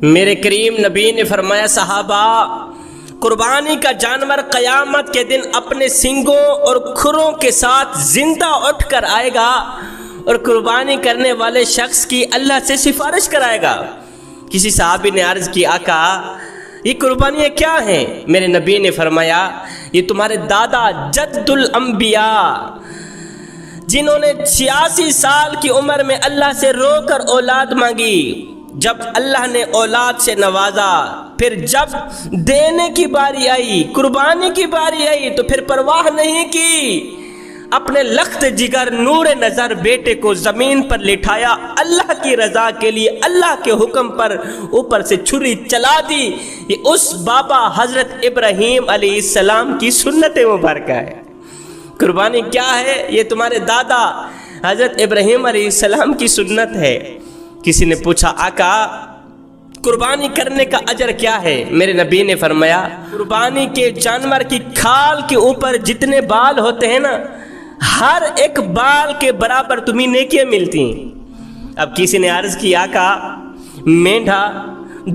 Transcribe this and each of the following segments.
میرے کریم نبی نے فرمایا صحابہ، قربانی کا جانور قیامت کے دن اپنے سینگوں اور کھروں کے ساتھ زندہ اٹھ کر آئے گا اور قربانی کرنے والے شخص کی اللہ سے سفارش کرائے گا۔ کسی صحابی نے عرض کی آقا یہ قربانیاں کیا ہیں؟ میرے نبی نے فرمایا یہ تمہارے دادا جد الانبیاء جنہوں نے 86 سال کی عمر میں اللہ سے رو کر اولاد مانگی، جب اللہ نے اولاد سے نوازا، پھر جب دینے کی باری آئی، قربانی کی باری آئی تو پھر پرواہ نہیں کی، اپنے لخت جگر نور نظر بیٹے کو زمین پر لٹھایا، اللہ کی رضا کے لیے اللہ کے حکم پر اوپر سے چھری چلا دی۔ یہ اس بابا حضرت ابراہیم علیہ السلام کی سنت مبارکہ ہے۔ قربانی کیا ہے؟ یہ تمہارے دادا حضرت ابراہیم علیہ السلام کی سنت ہے۔ کسی نے پوچھا آقا قربانی کرنے کا اجر کیا ہے؟ میرے نبی نے فرمایا قربانی کے جانور کی کھال کے اوپر جتنے بال ہوتے ہیں نا، ہر ایک بال کے برابر تمہیں نیکیاں ملتی ہیں۔ اب کسی نے عرض کی آقا مینڈھا،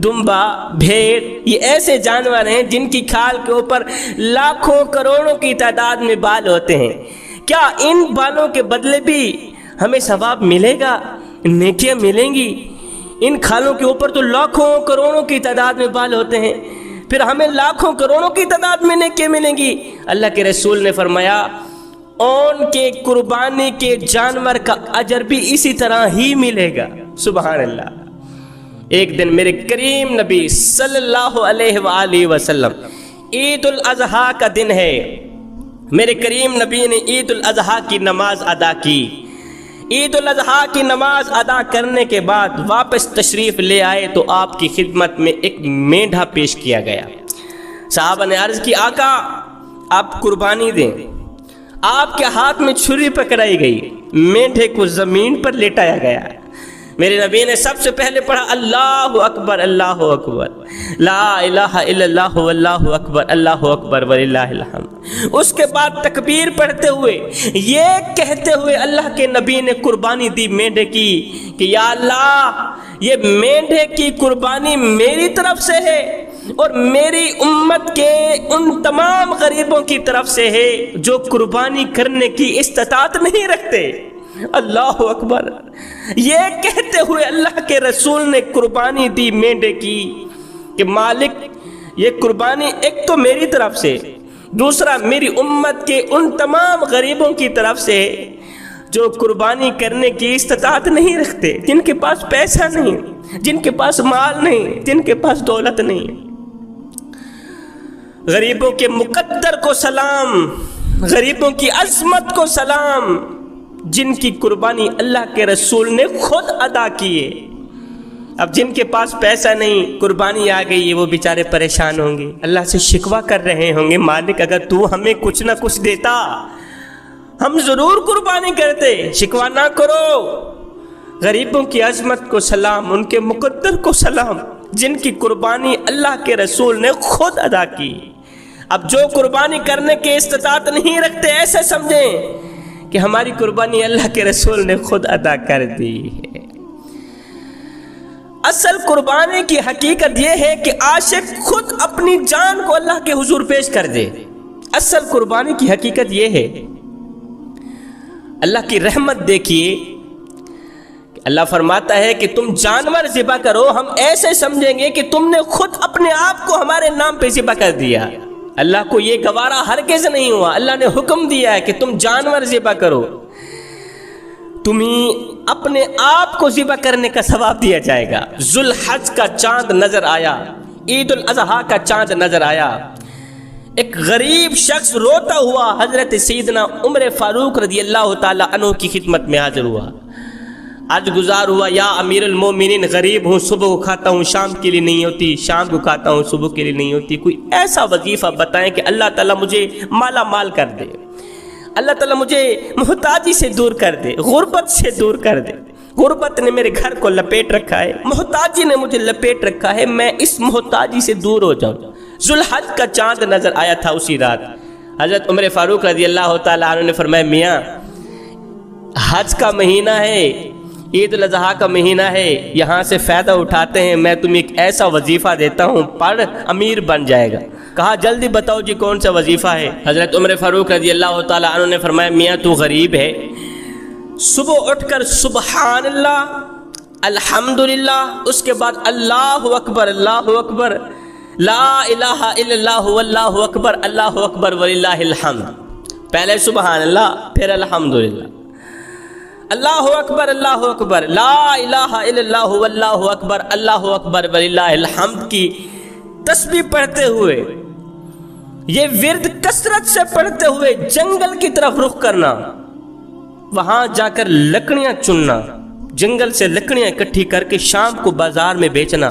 دمبا، بھیڑ یہ ایسے جانور ہیں جن کی کھال کے اوپر لاکھوں کروڑوں کی تعداد میں بال ہوتے ہیں، کیا ان بالوں کے بدلے بھی ہمیں ثواب ملے گا، نیکیاں ملیں گی؟ ان کھالوں کے اوپر تو لاکھوں کروڑوں کی تعداد میں بال ہوتے ہیں، پھر ہمیں لاکھوں کروڑوں کی تعداد میں نیکیاں ملیں گی؟ اللہ کے رسول نے فرمایا اون کے قربانی کے جانور کا اجر بھی اسی طرح ہی ملے گا۔ سبحان اللہ۔ ایک دن میرے کریم نبی صلی اللہ علیہ وآلہ وسلم، عید الاضحیٰ کا دن ہے، میرے کریم نبی نے عید الاضحیٰ کی نماز ادا کی۔ عید الاضحیٰ کی نماز ادا کرنے کے بعد واپس تشریف لے آئے تو آپ کی خدمت میں ایک مینڈھا پیش کیا گیا۔ صحابہ نے عرض کی آقا آپ قربانی دیں۔ آپ کے ہاتھ میں چھری پکڑائی گئی، مینڈھے کو زمین پر لٹایا گیا۔ میرے نبی نے سب سے پہلے پڑھا اللہ اکبر اللہ اکبر، لا الہ الا اللہ واللہ اکبر اللہ اکبر وللہ الحمد۔ اس کے بعد تکبیر پڑھتے ہوئے یہ کہتے ہوئے اللہ کے نبی نے قربانی دی مینڈھے کی کہ یا اللہ یہ مینڈھے کی قربانی میری طرف سے ہے اور میری امت کے ان تمام غریبوں کی طرف سے ہے جو قربانی کرنے کی استطاعت نہیں رکھتے۔ اللہ اکبر۔ یہ کہتے ہوئے اللہ کے رسول نے قربانی دی مینڈھے کی کہ مالک یہ قربانی ایک تو میری طرف سے، دوسرا میری امت کے ان تمام غریبوں کی طرف سے جو قربانی کرنے کی استطاعت نہیں رکھتے، جن کے پاس پیسہ نہیں، جن کے پاس مال نہیں، جن کے پاس دولت نہیں۔ غریبوں کے مقدر کو سلام، غریبوں کی عظمت کو سلام، جن کی قربانی اللہ کے رسول نے خود ادا کی ہے۔ اب جن کے پاس پیسہ نہیں، قربانی آ گئی ہے، وہ بیچارے پریشان ہوں گے، اللہ سے شکوہ کر رہے ہوں گے مالک اگر تو ہمیں کچھ نہ کچھ دیتا ہم ضرور قربانی کرتے، شکوہ نہ کرو۔ غریبوں کی عظمت کو سلام، ان کے مقدر کو سلام، جن کی قربانی اللہ کے رسول نے خود ادا کی۔ اب جو قربانی کرنے کے استطاعت نہیں رکھتے ایسے سمجھیں کہ ہماری قربانی اللہ کے رسول نے خود ادا کر دی ہے۔ اصل قربانی کی حقیقت یہ ہے کہ عاشق خود اپنی جان کو اللہ کے حضور پیش کر دے۔ اصل قربانی کی حقیقت یہ ہے۔ اللہ کی رحمت دیکھیے، اللہ فرماتا ہے کہ تم جانور ذبح کرو، ہم ایسے سمجھیں گے کہ تم نے خود اپنے آپ کو ہمارے نام پہ ذبح کر دیا۔ اللہ کو یہ گوارا ہرگز نہیں ہوا، اللہ نے حکم دیا ہے کہ تم جانور ذبح کرو، تمہیں اپنے آپ کو ذبح کرنے کا ثواب دیا جائے گا۔ ذوالحج کا چاند نظر آیا، عید الاضحیٰ کا چاند نظر آیا، ایک غریب شخص روتا ہوا حضرت سیدنا عمر فاروق رضی اللہ تعالی عنہ کی خدمت میں حاضر ہوا، عرض گزار ہوا یا امیر المومنین غریب ہوں، صبح کو کھاتا ہوں شام کے لیے نہیں ہوتی، شام کو کھاتا ہوں صبح کے لیے نہیں ہوتی، کوئی ایسا وظیفہ بتائیں کہ اللہ تعالیٰ مجھے مالا مال کر دے، اللہ تعالیٰ مجھے محتاجی سے دور کر دے، غربت سے دور کر دے۔ غربت نے میرے گھر کو لپیٹ رکھا ہے، محتاجی نے مجھے لپیٹ رکھا ہے، میں اس محتاجی سے دور ہو جاؤں۔ ذوالحج کا چاند نظر آیا تھا اسی رات۔ حضرت عمر فاروق رضی اللہ تعالیٰ عنہ نے فرمایا میاں حج کا مہینہ ہے، عید الاضحیٰ کا مہینہ ہے، یہاں سے فائدہ اٹھاتے ہیں، میں تمہیں ایک ایسا وظیفہ دیتا ہوں، پڑھ امیر بن جائے گا۔ کہا جلدی بتاؤ جی کون سا وظیفہ ہے؟ حضرت عمر فاروق رضی اللہ تعالیٰ عنہ نے فرمایا میاں تو غریب ہے، صبح اٹھ کر سبحان اللہ الحمدللہ، اس کے بعد اللہ اکبر اللہ اکبر، لا الہ الا اللہ واللہ اکبر اللہ اکبر وللہ الحمد، پہلے سبحان اللہ پھر الحمدللہ، اللہ اکبر اللہ اکبر، لا الہ الا اللہ واللہ اکبر اللہ اکبر وللہ الحمد کی تسبیح پڑھتے ہوئے، یہ ورد کثرت سے پڑھتے ہوئے جنگل کی طرف رخ کرنا، وہاں جا کر لکڑیاں چننا، جنگل سے لکڑیاں اکٹھی کر کے شام کو بازار میں بیچنا،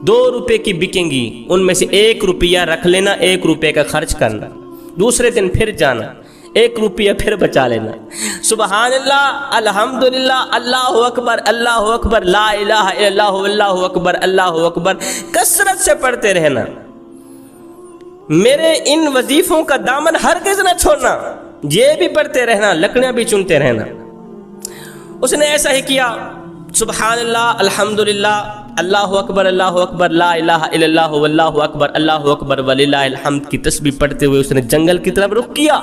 2 روپے کی بکیں گی، ان میں سے 1 روپیہ رکھ لینا، 1 روپے کا خرچ کرنا، دوسرے دن پھر جانا، 1 روپیہ پھر بچا لینا، سبحان اللہ الحمدللہ اللہ اکبر اللہ اکبر لا الہ الا اللہ واللہ اکبر اللہ اکبر کثرت سے پڑھتے رہنا۔ میرے ان وظیفوں کا دامن ہرگز نہ چھوڑنا، یہ بھی پڑھتے رہنا، لکڑیاں بھی چنتے رہنا۔ اس نے ایسا ہی کیا، سبحان اللہ الحمدللہ اللہ اکبر لا الہ الا اللہ واللہ اکبر اللہ اکبر وللہ الحمد کی تسبیح پڑھتے ہوئے اس نے جنگل کی طرف رخ کیا۔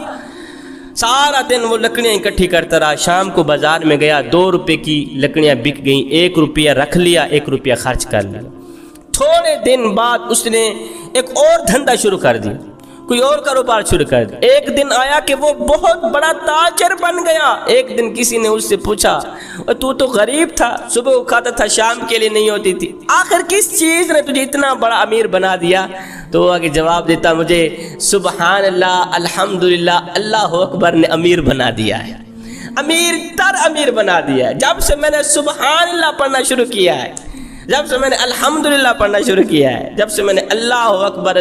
سارا دن وہ لکڑیاں اکٹھی کرتا رہا، شام کو بازار میں گیا، 2 روپے کی لکڑیاں بک گئیں، 1 روپیہ رکھ لیا، 1 روپیہ خرچ کر لیا۔ تھوڑے دن بعد اس نے ایک اور دھندا شروع کر دیا، کوئی اور کاروبار شروع کر دیا۔ ایک دن آیا کہ وہ بہت بڑا تاجر بن گیا۔ ایک دن کسی نے اس سے پوچھا تو غریب تھا، صبح کو کھاتا تھا، شام کے لیے نہیں ہوتی تھی، آخر کس چیز نے تجھے اتنا بڑا امیر بنا دیا؟ تو وہ آگے جواب دیتا مجھے سبحان اللہ الحمدللہ اللہ اکبر نے امیر بنا دیا ہے، امیر بنا دیا ہے۔ جب سے میں نے سبحان اللہ پڑھنا شروع کیا ہے، جب سے میں نے الحمدللہ پڑھنا شروع کیا ہے، جب سے میں نے اللہ اکبر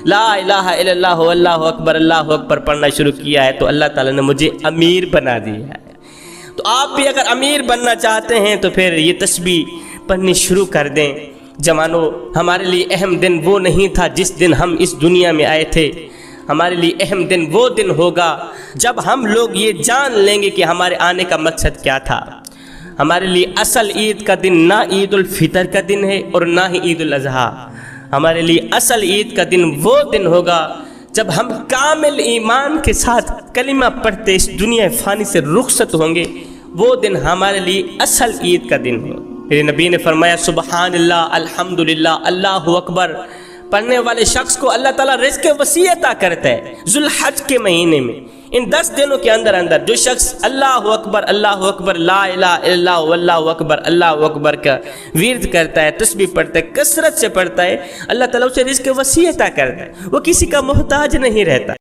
لا الہ الا اللہ واللہ اکبر پڑھنا شروع کیا ہے، تو اللہ تعالیٰ نے مجھے امیر بنا دیا ہے۔ تو آپ بھی اگر امیر بننا چاہتے ہیں تو پھر یہ تسبیح پڑھنی شروع کر دیں۔ جوانو، ہمارے لیے اہم دن وہ نہیں تھا جس دن ہم اس دنیا میں آئے تھے، ہمارے لیے اہم دن وہ دن ہوگا جب ہم لوگ یہ جان لیں گے کہ ہمارے آنے کا مقصد کیا تھا۔ ہمارے لیے اصل عید کا دن نہ عید الفطر کا دن ہے اور نہ ہی عید الاضحیٰ۔ ہمارے لیے اصل عید کا دن وہ دن ہوگا جب ہم کامل ایمان کے ساتھ کلمہ پڑھتے اس دنیا فانی سے رخصت ہوں گے، وہ دن ہمارے لیے اصل عید کا دن ہے۔ میرے نبی نے فرمایا سبحان اللہ الحمدللہ اللہ اکبر پڑھنے والے شخص کو اللہ تعالیٰ رزق وسیع عطا کرتا ہے۔ ذوالحج کے مہینے میں ان 10 دنوں کے اندر جو شخص اللہ اکبر لا الہ الا اللہ واللہ اکبر اللہ اکبر کا ورد کرتا ہے، تسبیح پڑھتا ہے، کثرت سے پڑھتا ہے، اللہ تعالیٰ اسے رزق وسیع عطا کرتا ہے، وہ کسی کا محتاج نہیں رہتا۔